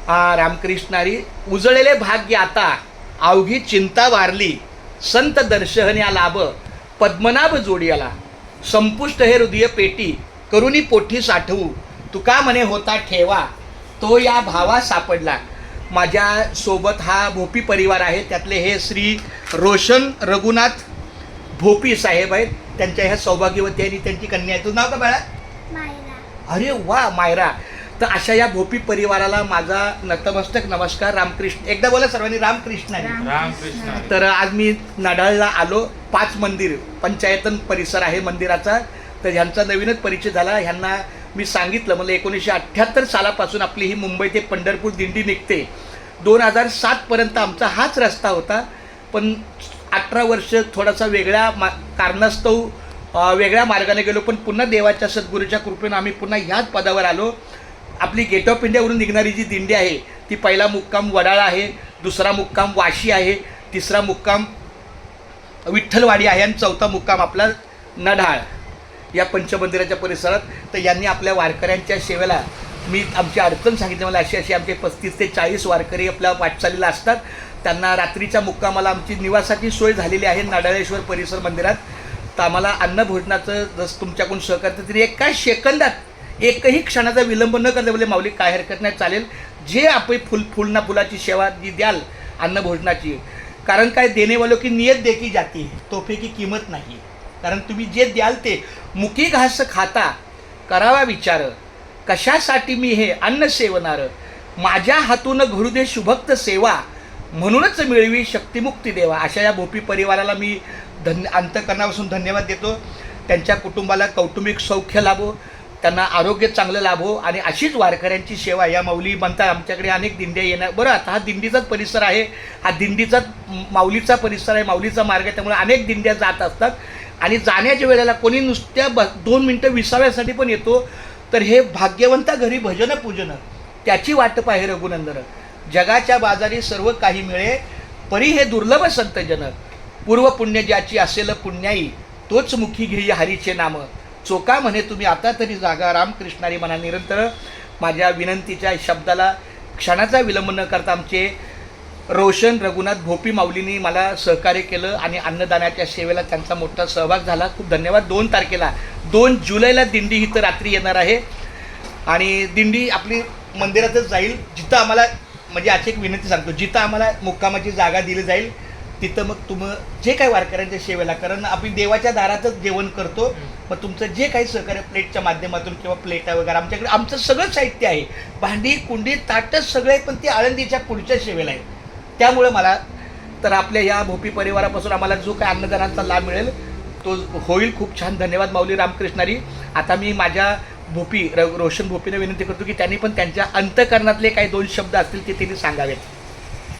रामकृष्णारी उजळलेले भाग्य आता अवघी चिंता वारली संत दर्शन या लाभ पद्मनाभ जोडियाला संपुष्ट हे हृदय पेटी करुणी पोठी साठवू तुका म्हणे होता ठेवा तो या भावा सापडला. माझ्या सोबत हा भोपी परिवार आहे. त्यातले हे श्री रोशन रघुनाथ भोपी साहेब आहेत. त्यांच्या ह्या सौभाग्यवती आणि त्यांची कन्या आहे. तुझं नाव का बाळा? मायरा. अरे वा मायरा. तर अशा या भोपी परिवाराला माझा नतमस्तक नमस्कार. रामकृष्ण. एकदा बोला सर्वांनी रामकृष्ण. रामकृष्ण. तर आज मी नाडाळला आलो. 5 मंदिर पंचायतन परिसर आहे मंदिराचा. तर ह्यांचा नवीनच परिचय झाला. ह्यांना मी सांगितलं मला 1978 सालापासून आपली ही मुंबई ते पंढरपूर दिंडी निघते. 2007पर्यंत आमचा हाच रस्ता होता. पण 18 वर्ष थोडासा वेगळ्या कारणास्तव वेगळ्या मार्गाने गेलो. पण पुन्हा देवाच्या सद्गुरूच्या कृपेनं आम्ही पुन्हा ह्याच पदावर आलो. आपली गेट ऑफ इंडियावरून निघणारी जी दिंडी आहे ती पहिला मुक्काम वडाळा आहे, दुसरा मुक्काम वाशी आहे, तिसरा मुक्काम विठ्ठलवाडी आहे आणि चौथा मुक्काम आपला नढाळ या पंचमंदिराच्या परिसरात. तर यांनी आपल्या वारकऱ्यांच्या सेवेला मी आमची अडचण सांगितली. मला अशी आमचे 35 ते 40 वारकरी आपल्या वाटचालीला असतात. त्यांना रात्रीच्या मुक्कामाला आमची निवासाची सोय झालेली आहे नाडाळेश्वर परिसर मंदिरात. तर आम्हाला अन्नभोजनाचं जसं तुमच्याकडून सहकार्य तरी एका सेकंदात एकही क्षणाचा विलंब न करता बोले माऊली काय हरकत नाही चालेल. जे आपण फुलना फुलाची सेवा जी द्याल अन्नभोजनाची, कारण काय देणेवालो की नियत देखी जाती है तोफे की किंमत नाही. कारण तुम्ही जे द्याल ते मुकी घास खाता करावा विचार कशासाठी मी हे अन्न सेवणार माझ्या हातून घडू दे शुभक्त सेवा म्हणूनच मिळवी शक्तिमुक्ती देवा. अशा या भोपी परिवाराला मी अंतःकरणापासून धन्यवाद देतो. त्यांच्या कुटुंबाला कौटुंबिक सौख्य लाभो, त्यांना आरोग्य चांगलं लाभो आणि अशीच वारकऱ्यांची सेवा. या माऊली म्हणतात आमच्याकडे अनेक दिंड्या येणार. बरं आता हा दिंडीचाच परिसर आहे, हा दिंडीचाच माऊलीचा परिसर आहे, माऊलीचा मार्ग आहे. त्यामुळे अनेक दिंड्या जात असतात आणि जाण्याच्या वेळेला कोणी नुसत्या 2 मिनटं विसाव्यासाठी पण येतो. तर हे भाग्यवंता घरी भजन पूजन त्याची वाट पाहे रघुनंदन. जगाच्या बाजारी सर्व काही मिळे परी हे दुर्लभ संतजन. पूर्व पुण्य ज्याची असेल पुण्याई तोच मुखी घेई हरीचे नाम. चोका म्हणे तुम्ही आता तरी जागा रामकृष्णारी म्हणा. निरंतर माझ्या विनंतीच्या शब्दाला क्षणाचा विलंब न करता आमचे रोशन रघुनाथ भोपी माऊलींनी मला सहकार्य केलं आणि अन्नदानाच्या सेवेला त्यांचा मोठा सहभाग झाला. खूप धन्यवाद. 2 तारखेला 2 जुलैला दिंडी इथं रात्री येणार आहे आणि दिंडी आपली मंदिरातच जाईल. जिथं आम्हाला म्हणजे आज एक विनंती सांगतो, जिथं आम्हाला मुक्कामाची जागा दिली जाईल तिथं मग तुम्ही जे काही वारकऱ्यांच्या सेवेला, कारण आपण देवाच्या दारातच जेवण करतो, मग तुमचं जे काही सहकार्य प्लेटच्या माध्यमातून किंवा प्लेटा वगैरे आमच्याकडे आमचं सगळं साहित्य आहे, भांडी कुंडी ताटच सगळे, पण ते आळंदीच्या पुढच्या सेवेला आहे. त्यामुळे मला तर आपल्या ह्या भोपी परिवारापासून आम्हाला जो काही अन्नदानाचा लाभ मिळेल तो होईल. खूप छान. धन्यवाद माऊली रामकृष्णारी. आता मी माझ्या भोपी रोशन भोपीने विनंती करतो की त्यांनी पण त्यांच्या अंतःकरणातले काही 2 शब्द असतील ते त्यांनी सांगावेत.